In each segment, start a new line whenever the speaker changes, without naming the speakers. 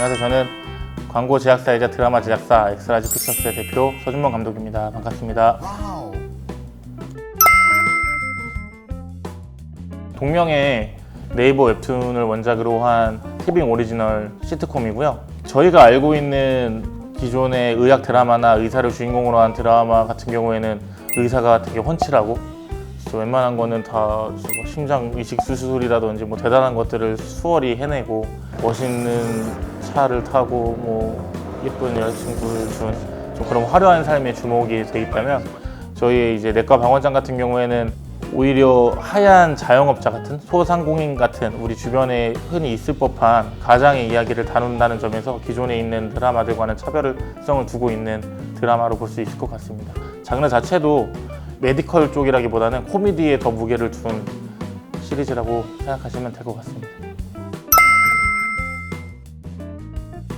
안녕하세요. 저는 광고 제작사이자 드라마 제작사 엑스라지 픽처스의 대표 서준범 감독입니다. 반갑습니다. 동명의 네이버 웹툰을 원작으로 한 티빙 오리지널 시트콤이고요. 저희가 알고 있는 기존의 의학 드라마나 의사를 주인공으로 한 드라마 같은 경우에는 의사가 되게 훤칠하고 웬만한 거는 다 심장 이식 수술이라든지 대단한 것들을 수월히 해내고 멋있는 차를 타고 예쁜 여자친구를 준 좀 그런 화려한 삶에 주목이 돼 있다면 저희의 이제 내과 방원장 같은 경우에는 오히려 하얀 자영업자 같은 소상공인 같은 우리 주변에 흔히 있을 법한 가장의 이야기를 다룬다는 점에서 기존에 있는 드라마들과는 차별성을 두고 있는 드라마로 볼 수 있을 것 같습니다. 장르 자체도 메디컬 쪽이라기보다는 코미디에 더 무게를 둔 시리즈라고 생각하시면 될 것 같습니다.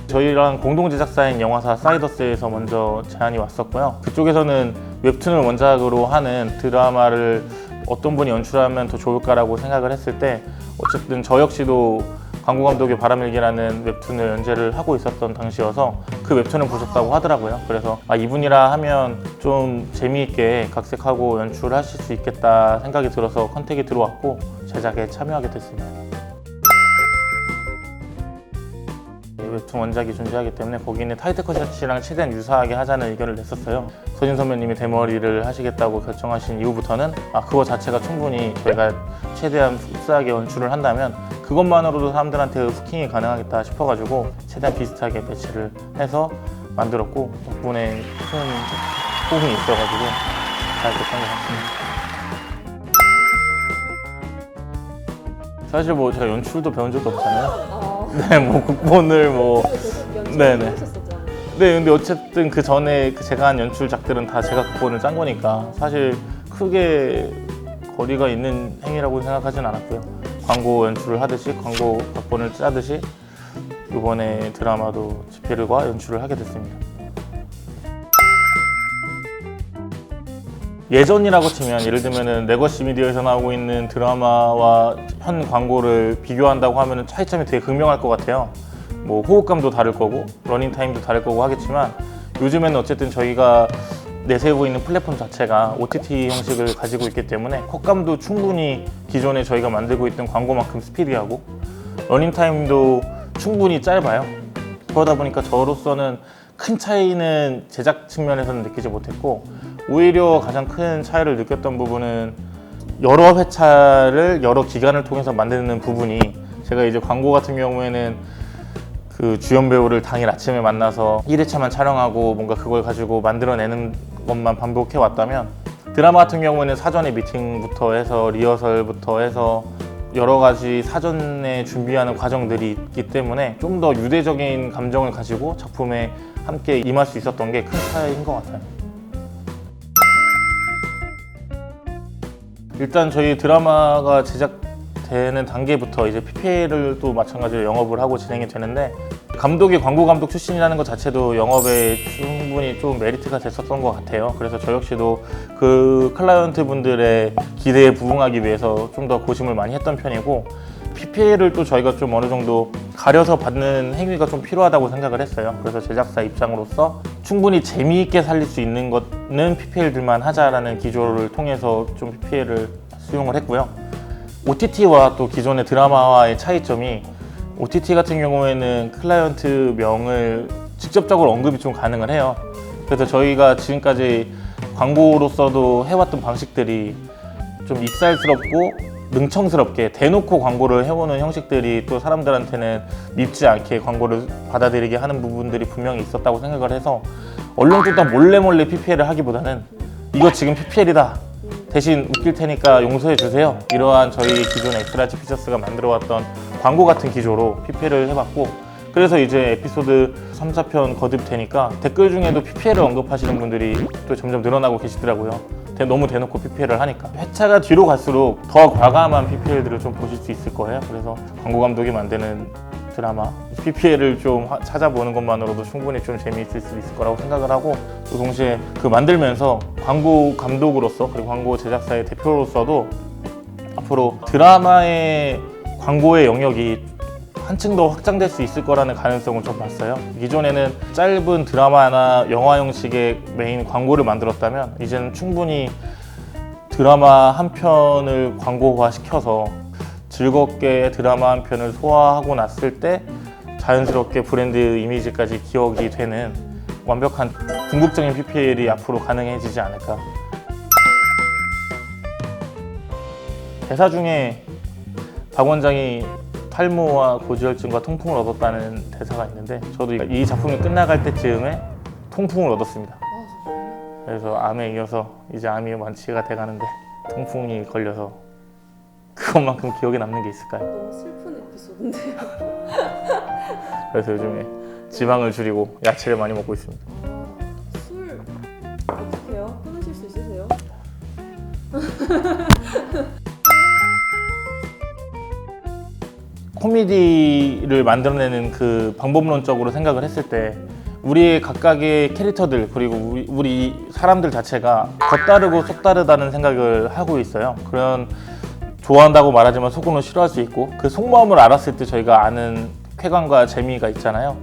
저희랑 공동 제작사인 영화사 사이더스에서 먼저 제안이 왔었고요. 그쪽에서는 웹툰을 원작으로 하는 드라마를 어떤 분이 연출하면 더 좋을까라고 생각을 했을 때 어쨌든 저 역시도 광고 감독의 바람일기라는 웹툰을 연재를 하고 있었던 당시여서 그 웹툰을 보셨다고 하더라고요. 그래서 이분이라 하면 좀 재미있게 각색하고 연출하실 수 있겠다 생각이 들어서 컨택이 들어왔고 제작에 참여하게 됐습니다. 웹툰 원작이 존재하기 때문에 거기 있는 타이틀 컷이랑 최대한 유사하게 하자는 의견을 냈었어요. 서진 선배님이 대머리를 하시겠다고 결정하신 이후부터는 그거 자체가 충분히 저희가 최대한 흡사하게 연출을 한다면 그것만으로도 사람들한테 후킹이 가능하겠다 싶어가지고 최대한 비슷하게 배치를 해서 만들었고 덕분에 큰 호응이 있어가지고 잘 됐던 것 같습니다. 사실 제가 연출도 배운 적도 없잖아요. 네, 극본을 네네. 네, 근데 어쨌든 그 전에 제가 한 연출작들은 다 제가 극본을 짠 거니까 사실 크게 거리가 있는 행위라고 생각하진 않았고요. 광고 연출을 하듯이 광고 각본을 짜듯이 이번에 드라마도 집필과 연출을 하게 됐습니다. 예전이라고 치면 예를 들면 레거시 미디어에서 나오고 있는 드라마와 현 광고를 비교한다고 하면 차이점이 되게 극명할 것 같아요. 호흡감도 다를 거고 러닝타임도 다를 거고 하겠지만 요즘에는 어쨌든 저희가 내세우고 있는 플랫폼 자체가 OTT 형식을 가지고 있기 때문에 컷감도 충분히 기존에 저희가 만들고 있던 광고만큼 스피디하고 러닝타임도 충분히 짧아요. 그러다 보니까 저로서는 큰 차이는 제작 측면에서는 느끼지 못했고 오히려 가장 큰 차이를 느꼈던 부분은 여러 회차를 여러 기간을 통해서 만드는 부분이 제가 이제 광고 같은 경우에는 그 주연 배우를 당일 아침에 만나서 1회차만 촬영하고 뭔가 그걸 가지고 만들어내는 것만 반복해 왔다면 드라마 같은 경우에는 사전에 미팅부터 해서 리허설부터 해서 여러 가지 사전에 준비하는 과정들이 있기 때문에 좀 더 유대적인 감정을 가지고 작품에 함께 임할 수 있었던 게 큰 차이인 것 같아요. 일단 저희 드라마가 제작되는 단계부터 이제 PPL을 또 마찬가지로 영업을 하고 진행이 되는데 감독이 광고 감독 출신이라는 것 자체도 영업에 충분히 좀 메리트가 됐었던 것 같아요. 그래서 저 역시도 그 클라이언트 분들의 기대에 부응하기 위해서 좀 더 고심을 많이 했던 편이고 PPL을 또 저희가 좀 어느 정도 가려서 받는 행위가 좀 필요하다고 생각을 했어요. 그래서 제작사 입장으로서 충분히 재미있게 살릴 수 있는 것은 PPL들만 하자라는 기조를 통해서 좀 PPL을 수용을 했고요. OTT와 또 기존의 드라마와의 차이점이 OTT 같은 경우에는 클라이언트 명을 직접적으로 언급이 좀 가능을 해요. 그래서 저희가 지금까지 광고로서도 해왔던 방식들이 좀 익살스럽고 능청스럽게 대놓고 광고를 해오는 형식들이 또 사람들한테는 밉지 않게 광고를 받아들이게 하는 부분들이 분명히 있었다고 생각을 해서 얼렁뚱땅 몰래 PPL을 하기보다는 이거 지금 PPL이다 대신 웃길 테니까 용서해 주세요 이러한 저희 기존 엑스라지 픽처스가 만들어왔던 광고 같은 기조로 PPL을 해봤고 그래서 이제 에피소드 3, 4편 거듭되니까 댓글 중에도 PPL을 언급하시는 분들이 또 점점 늘어나고 계시더라고요. 너무 대놓고 PPL을 하니까 회차가 뒤로 갈수록 더 과감한 PPL들을 좀 보실 수 있을 거예요. 그래서 광고 감독이 만드는 드라마 PPL을 좀 찾아보는 것만으로도 충분히 좀 재미있을 수 있을 거라고 생각을 하고 또 동시에 그 만들면서 광고 감독으로서 그리고 광고 제작사의 대표로서도 앞으로 드라마의 광고의 영역이 한층 더 확장될 수 있을 거라는 가능성을 좀 봤어요. 기존에는 짧은 드라마나 영화 형식의 메인 광고를 만들었다면 이제는 충분히 드라마 한 편을 광고화시켜서 즐겁게 드라마 한 편을 소화하고 났을 때 자연스럽게 브랜드 이미지까지 기억이 되는 완벽한 궁극적인 PPL이 앞으로 가능해지지 않을까. 대사 중에 박 원장이 탈모와 고지혈증과 통풍을 얻었다는 대사가 있는데 저도 이 작품이 끝나갈 때쯤에 통풍을 얻었습니다. 그래서 암에 이어서 이제 암이 완치가 돼가는데 통풍이 걸려서 그것만큼 기억에 남는 게 있을까요?
너무 슬픈 에피소드인데요.
그래서 요즘에 지방을 줄이고 야채를 많이 먹고 있습니다.
술 어떻게 해요? 끊으실 수 있으세요?
코미디를 만들어내는 그 방법론적으로 생각을 했을 때 우리의 각각의 캐릭터들 그리고 우리 사람들 자체가 겉다르고 속다르다는 생각을 하고 있어요. 그런 좋아한다고 말하지만 속으로는 싫어할 수 있고 그 속마음을 알았을 때 저희가 아는 쾌감과 재미가 있잖아요.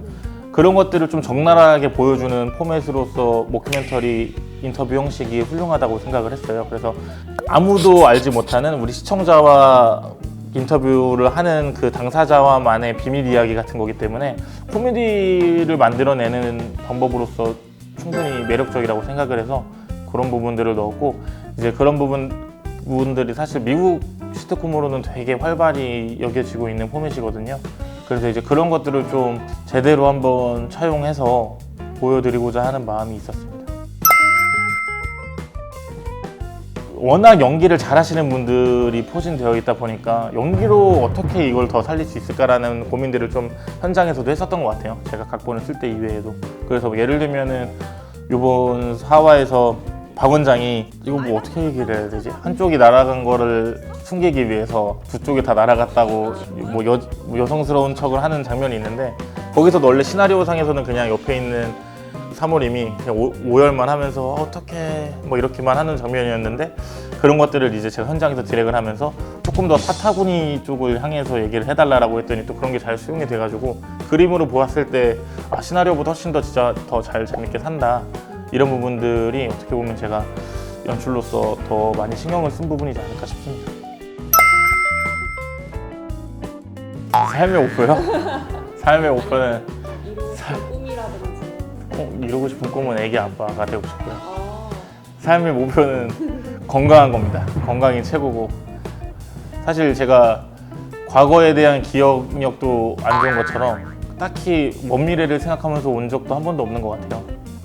그런 것들을 좀 적나라하게 보여주는 포맷으로서 모큐멘터리 인터뷰 형식이 훌륭하다고 생각을 했어요. 그래서 아무도 알지 못하는 우리 시청자와 인터뷰를 하는 그 당사자와만의 비밀 이야기 같은 거기 때문에 코미디를 만들어내는 방법으로서 충분히 매력적이라고 생각을 해서 그런 부분들을 넣었고 이제 그런 부분들이 사실 미국 시트콤으로는 되게 활발히 여겨지고 있는 포맷이거든요. 그래서 이제 그런 것들을 좀 제대로 한번 차용해서 보여드리고자 하는 마음이 있었습니다. 워낙 연기를 잘하시는 분들이 포진되어 있다 보니까 연기로 어떻게 이걸 더 살릴 수 있을까라는 고민들을 좀 현장에서도 했었던 것 같아요. 제가 각본을 쓸 때 이외에도. 그래서 예를 들면은 이번 4화에서 박 원장이 이거 뭐 어떻게 얘기를 해야 되지? 한쪽이 날아간 거를 숨기기 위해서 두 쪽이 다 날아갔다고 뭐 여성스러운 척을 하는 장면이 있는데 거기서도 원래 시나리오상에서는 그냥 옆에 있는 사모님이 그냥 오열만 하면서 어떻게 뭐 이렇게만 하는 장면이었는데 그런 것들을 이제 제가 현장에서 디렉을 하면서 조금 더 사타구니 쪽을 향해서 얘기를 해달라고 했더니 또 그런 게 잘 수용이 돼가지고 그림으로 보았을 때 아, 시나리오보다 훨씬 더 진짜 더 잘 재밌게 산다 이런 부분들이 어떻게 보면 제가 연출로서 더 많이 신경을 쓴 부분이지 않을까 싶습니다. 삶의 목표요? 삶의 목표는
이루고 싶은 꿈이라든지
이루고 싶은 꿈은 애기 아빠가 되고 싶고요. 삶의 목표는 건강한 겁니다. 건강이 최고고 사실 제가 과거에 대한 기억력도 안 좋은 것처럼 딱히 먼 미래를 생각하면서 온 적도 한 번도 없는 것 같아요.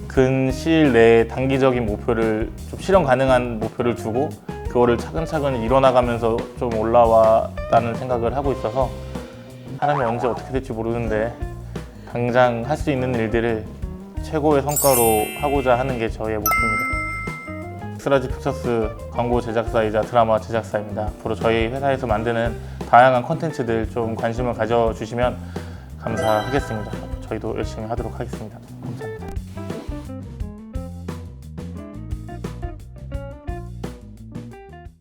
근시일 내에 단기적인 목표를 좀 실현 가능한 목표를 두고 그거를 차근차근 이뤄나가면서 좀 올라왔다는 생각을 하고 있어서 사람이 언제 어떻게 될지 모르는데 당장 할 수 있는 일들을 최고의 성과로 하고자 하는 게 저의 목표입니다. 엑스라지 픽처스 광고 제작사이자 드라마 제작사입니다. 앞으로 저희 회사에서 만드는 다양한 콘텐츠들 좀 관심을 가져주시면 감사하겠습니다. 저희도 열심히 하도록 하겠습니다. 감사합니다.